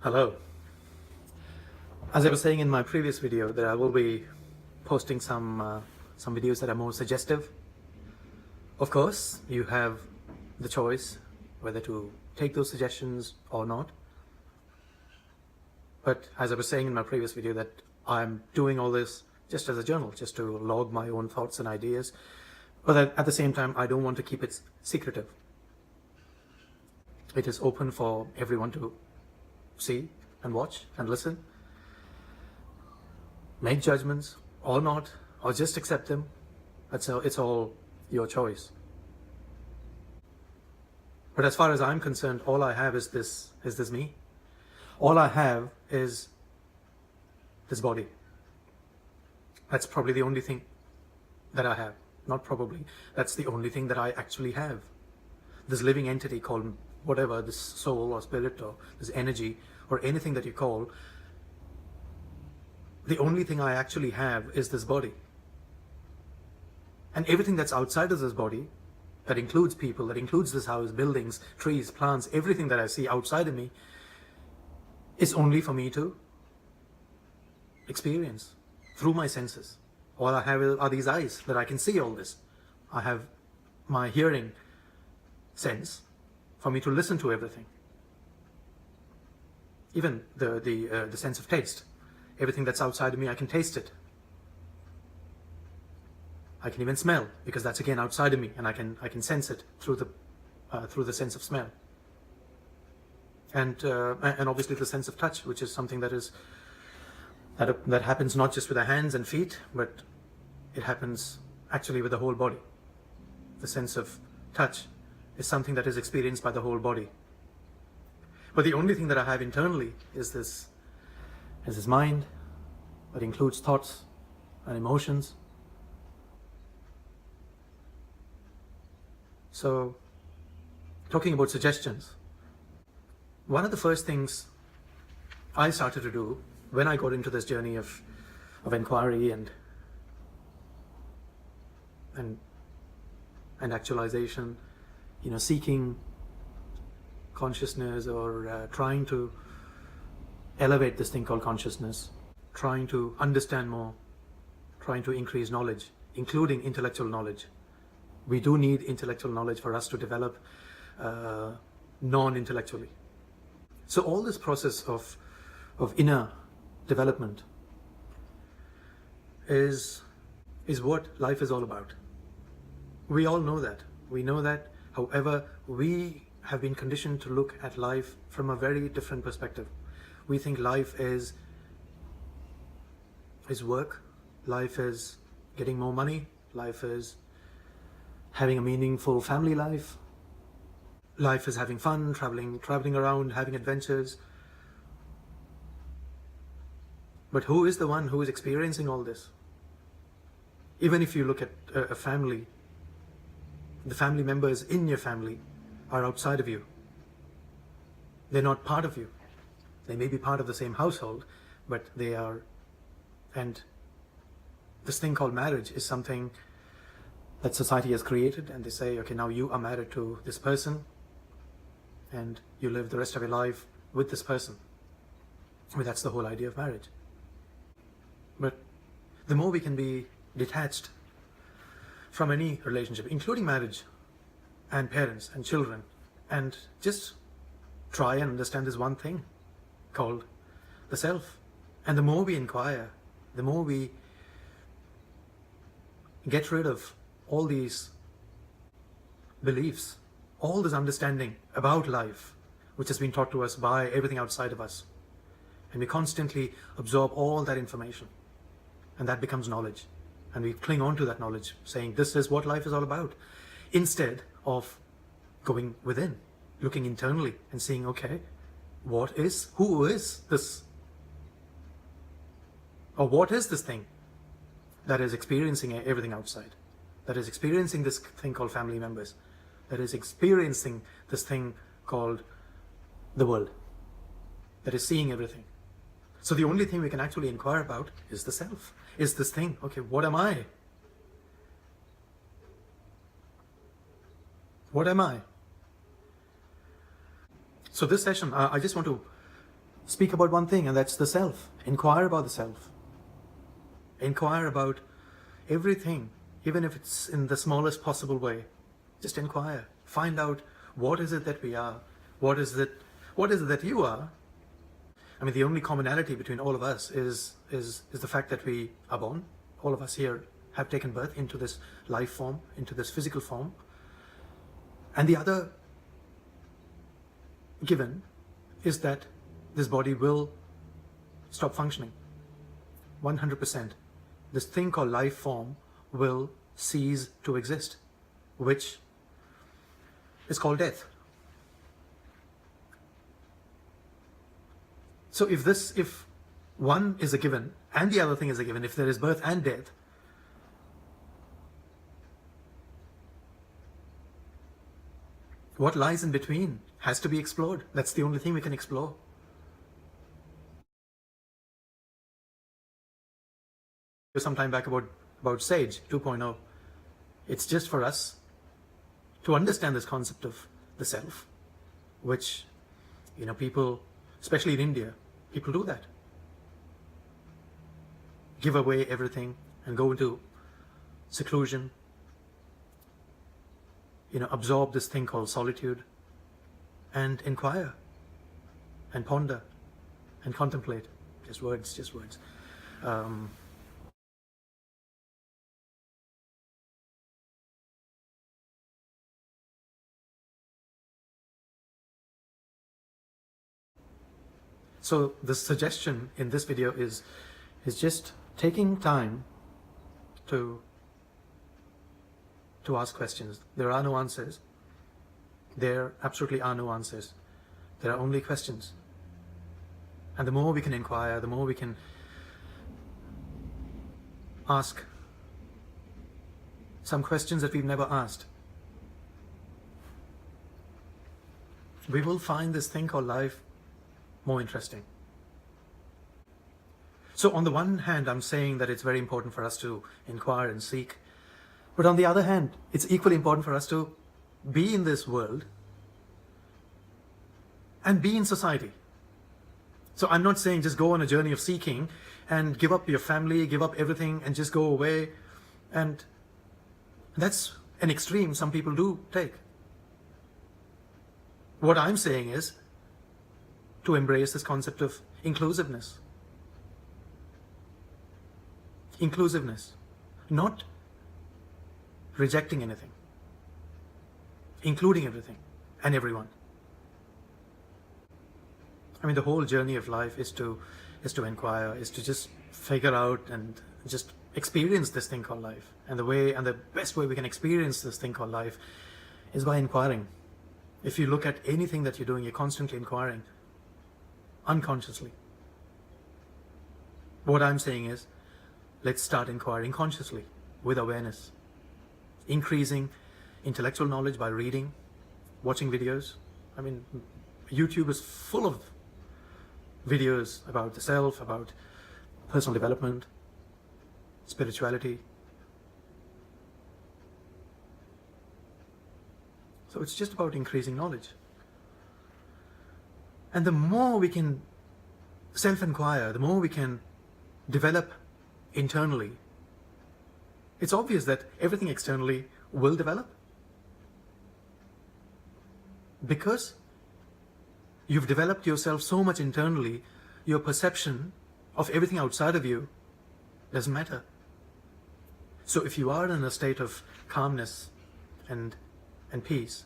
Hello. As I was saying in my previous video, that I will be posting some videos that are more suggestive. Of course, you have the choice whether to take those suggestions or not. But as I was saying in my previous video, that I'm doing all this just as a journal, just to log my own thoughts and ideas. But at the same time, I don't want to keep it secretive. It is open for everyone to see and watch and listen, make judgments or not, or just accept them. It's all your choice. But as far as I'm concerned, all I have is this me. All I have is this body. That's probably the only thing that I have. Not probably. That's the only thing that I actually have. This living entity called whatever, this soul or spirit or this energy or anything that you call, the only thing I actually have is this body. And everything that's outside of this body, that includes people, that includes this house, buildings, trees, plants, everything that I see outside of me, is only for me to experience through my senses. All I have are these eyes that I can see all this. I have my hearing sense for me to listen to everything. Even the sense of taste. Everything that's outside of me, I can taste it. I can even smell, because that's again outside of me, and I can sense it through the sense of smell. And obviously the sense of touch, which is something that happens not just with the hands and feet, but it happens actually with the whole body. The sense of touch is something that is experienced by the whole body. But the only thing that I have internally is this mind that includes thoughts and emotions. So, talking about suggestions, one of the first things I started to do when I got into this journey of inquiry and actualization, seeking consciousness, or trying to elevate this thing called consciousness, trying to understand more, trying to increase knowledge, including intellectual knowledge. We do need intellectual knowledge for us to develop non-intellectually. So all this process of inner development is what life is all about. We all know that. We know that. However, we have been conditioned to look at life from a very different perspective. We think life is work, life is getting more money, life is having a meaningful family life, life is having fun, traveling around, having adventures. But who is the one who is experiencing all this? Even if you look at a family, the family members in your family are outside of you. They're not part of you. They may be part of the same household, but they are. And this thing called marriage is something that society has created, and they say, okay, now you are married to this person and you live the rest of your life with this person. I mean, that's the whole idea of marriage. But the more we can be detached from any relationship, including marriage and parents and children, and just try and understand this one thing called the self. And the more we inquire, the more we get rid of all these beliefs, all this understanding about life, which has been taught to us by everything outside of us. And we constantly absorb all that information, and that becomes knowledge. And we cling on to that knowledge, saying this is what life is all about, instead of going within, looking internally and seeing, okay, who is this? Or what is this thing that is experiencing everything outside? That is experiencing this thing called family members? That is experiencing this thing called the world? That is seeing everything? So the only thing we can actually inquire about is the self. Is this thing, okay, what am I? What am I? So this session, I just want to speak about one thing, and that's the self. Inquire about the self. Inquire about everything, even if it's in the smallest possible way. Just inquire. Find out, what is it that we are? What is it that you are? I mean, the only commonality between all of us is the fact that we are born. All of us here have taken birth into this life form, into this physical form. And the other given is that this body will stop functioning. 100%. This thing called life form will cease to exist, which is called death. So if one is a given and the other thing is a given, if there is birth and death, what lies in between has to be explored. That's the only thing we can explore. Some time back about Sage 2.0. It's just for us to understand this concept of the self, which, people, especially in India, people do that. Give away everything and go into seclusion, absorb this thing called solitude and inquire and ponder and contemplate. Just words. So the suggestion in this video is just taking time to ask questions. There are no answers. There absolutely are no answers. There are only questions. And the more we can inquire, the more we can ask some questions that we've never asked, we will find this thing called life more interesting. So on the one hand, I'm saying that it's very important for us to inquire and seek. But on the other hand, it's equally important for us to be in this world and be in society. So I'm not saying just go on a journey of seeking and give up your family, give up everything and just go away. And that's an extreme some people do take. What I'm saying is to embrace this concept of inclusiveness. Inclusiveness. Not rejecting anything. Including everything and everyone. I mean, the whole journey of life is to inquire, is to just figure out and just experience this thing called life. And the best way we can experience this thing called life is by inquiring. If you look at anything that you're doing, you're constantly inquiring, unconsciously. What I'm saying is, let's start inquiring consciously, with awareness. Increasing intellectual knowledge by reading, watching videos. I mean, YouTube is full of videos about the self, about personal development, spirituality. So it's just about increasing knowledge. And the more we can self-inquire, the more we can develop internally, it's obvious that everything externally will develop. Because you've developed yourself so much internally, your perception of everything outside of you doesn't matter. So if you are in a state of calmness and peace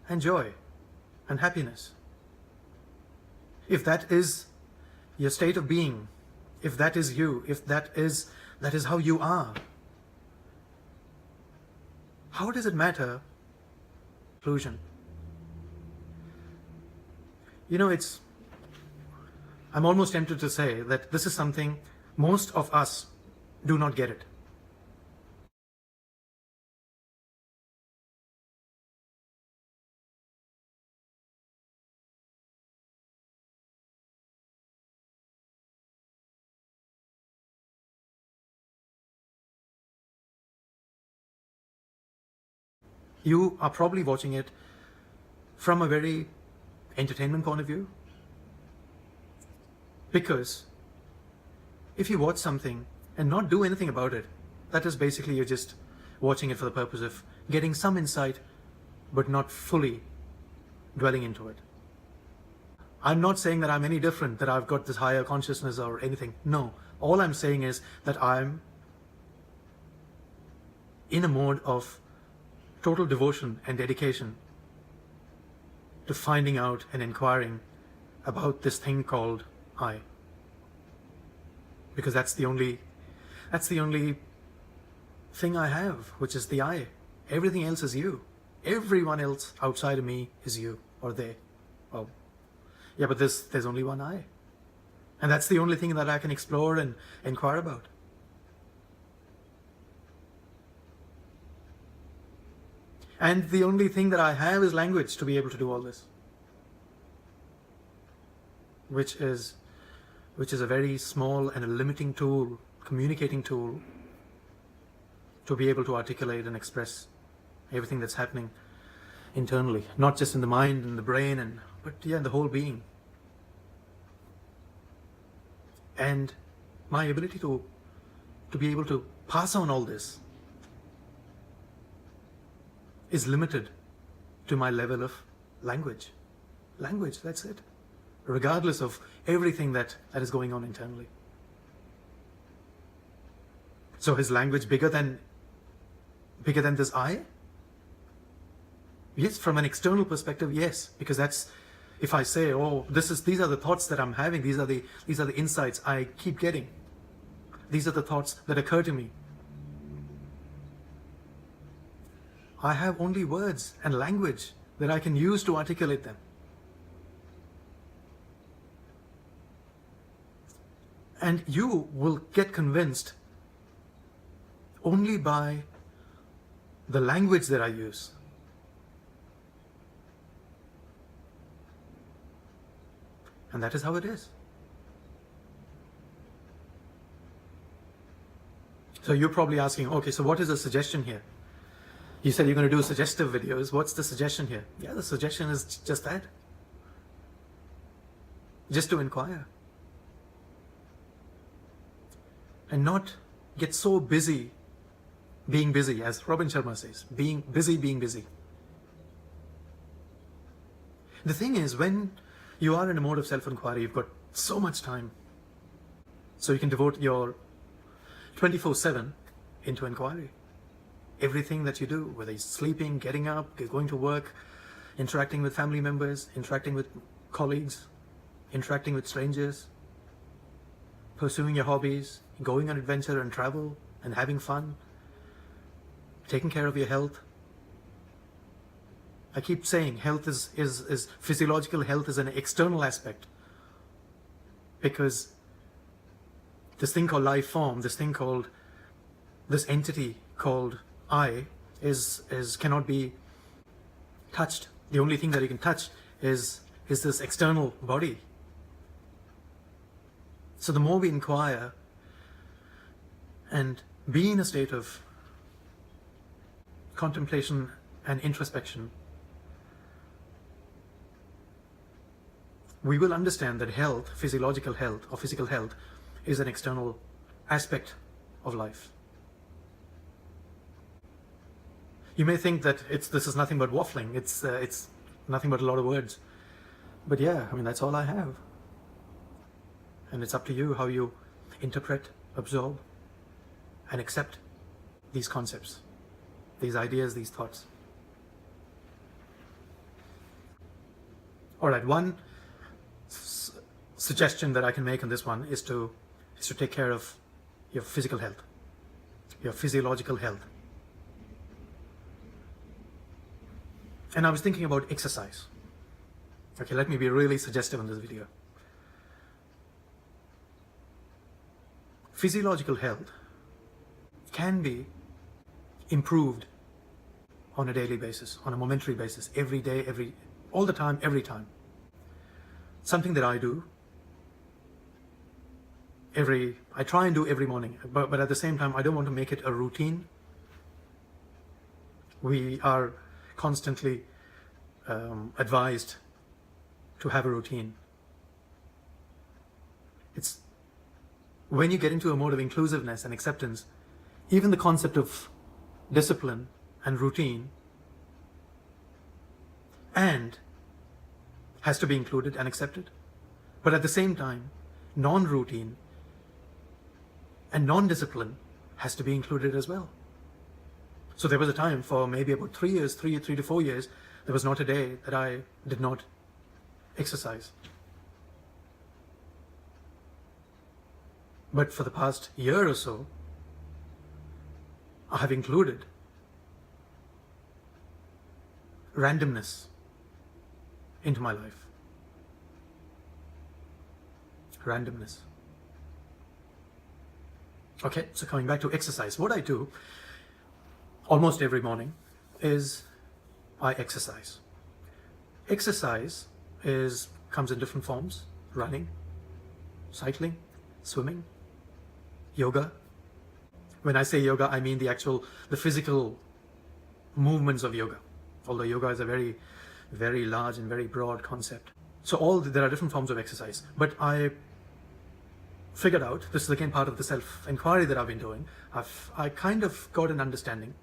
and joy and happiness, if that is your state of being, if that is you, if that is how you are, how does it matter? Conclusion. I'm almost tempted to say that this is something most of us do not get it. You are probably watching it from a very entertainment point of view. Because if you watch something and not do anything about it, that is basically you're just watching it for the purpose of getting some insight, but not fully dwelling into it. I'm not saying that I'm any different, that I've got this higher consciousness or anything. No. All I'm saying is that I'm in a mode of total devotion and dedication to finding out and inquiring about this thing called I. Because that's the only thing I have, which is the I. Everything else is you. Everyone else outside of me is you or they. Oh, yeah, but there's only one I. And that's the only thing that I can explore and inquire about. And the only thing that I have is language to be able to do all this. Which is a very small and a limiting tool, communicating tool, to be able to articulate and express everything that's happening internally, not just in the mind and the brain, but in the whole being. And my ability to be able to pass on all this is limited to my level of language. Language, that's it. Regardless of everything that is going on internally. So is language bigger than this I? Yes, from an external perspective, yes, because that's, if I say, oh, these are the thoughts that I'm having, these are the insights I keep getting. These are the thoughts that occur to me. I have only words and language that I can use to articulate them. And you will get convinced only by the language that I use. And that is how it is. So you're probably asking, okay, so what is the suggestion here? You said you're going to do suggestive videos. What's the suggestion here? Yeah, the suggestion is just that. Just to inquire. And not get so busy being busy, as Robin Sharma says, being busy. The thing is, when you are in a mode of self-inquiry, you've got so much time. So you can devote your 24/7 into inquiry. Everything that you do, whether you're sleeping, getting up, going to work, interacting with family members, interacting with colleagues, interacting with strangers, pursuing your hobbies, going on adventure and travel and having fun, taking care of your health. I keep saying health is physiological health is an external aspect, because this thing called life form, this entity called I cannot be touched. The only thing that you can touch is this external body. So the more we inquire and be in a state of contemplation and introspection, we will understand that health, physiological health or physical health, is an external aspect of life. You may think that this is nothing but waffling, it's nothing but a lot of words. But yeah, I mean, that's all I have. And it's up to you how you interpret, absorb, and accept these concepts, these ideas, these thoughts. All right, one suggestion that I can make on this one is to take care of your physical health, your physiological health. And I was thinking about exercise. Okay, let me be really suggestive in this video. Physiological health can be improved on a daily basis, on a momentary basis, every day, all the time, every time. Something that I do I try and do every morning, but at the same time, I don't want to make it a routine. We are constantly advised to have a routine. It's when you get into a mode of inclusiveness and acceptance, even the concept of discipline and routine and has to be included and accepted. But at the same time, non-routine and non-discipline has to be included as well. So there was a time for maybe about 3 years, 3 to 4 years, there was not a day that I did not exercise. But for the past year or so, I have included randomness into my life. Randomness. Okay, so coming back to exercise, what I do almost every morning is I exercise. Exercise comes in different forms: running, cycling, swimming, yoga. When I say yoga, I mean the physical movements of yoga, although yoga is a very, very large and very broad concept. So there are different forms of exercise, but I figured out, this is again part of the self-inquiry that I've been doing, I kind of got an understanding.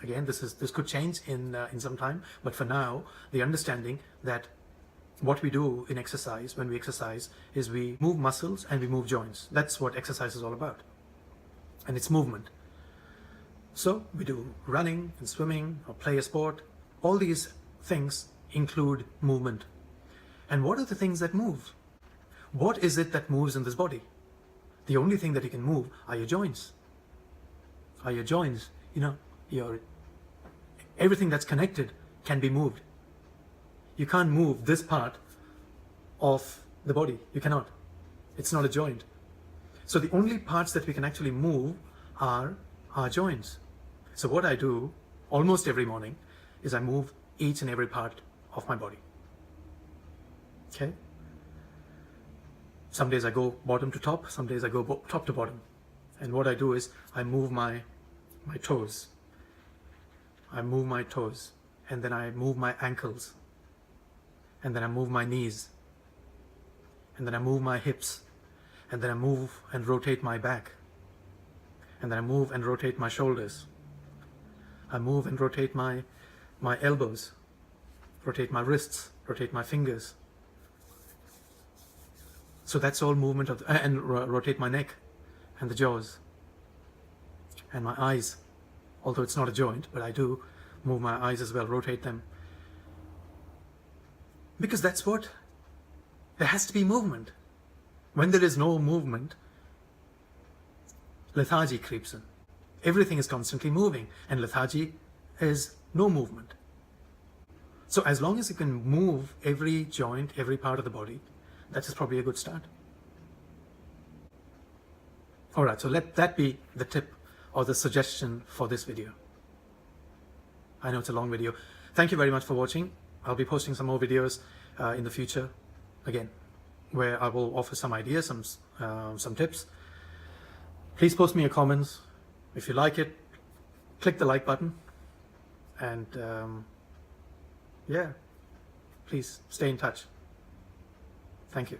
Again, this could change in some time, but for now, the understanding that what we do in exercise, when we exercise, is we move muscles and we move joints. That's what exercise is all about. And it's movement. So we do running and swimming or play a sport. All these things include movement. And what are the things that move? What is it that moves in this body? The only thing that you can move are your joints. Are your joints, everything that's connected can be moved. You can't move this part of the body. You cannot. It's not a joint. So the only parts that we can actually move are our joints. So what I do almost every morning is I move each and every part of my body. Okay? Some days I go bottom to top, some days I go top to bottom. And what I do is I move my toes. I move my toes, and then I move my ankles, and then I move my knees, and then I move my hips, and then I move and rotate my back, and then I move and rotate my shoulders. I move and rotate my elbows, rotate my wrists, rotate my fingers. So that's all movement and rotate my neck and the jaws and my eyes. Although it's not a joint, but I do move my eyes as well, rotate them. Because there has to be movement. When there is no movement, lethargy creeps in. Everything is constantly moving, and lethargy is no movement. So as long as you can move every joint, every part of the body, that is probably a good start. Alright, so let that be the tip or the suggestion for this video. I know it's a long video. Thank you very much for watching. I'll be posting some more videos in the future, again, where I will offer some ideas, some tips. Please post me your comments. If you like it, click the like button, and yeah, please stay in touch. Thank you.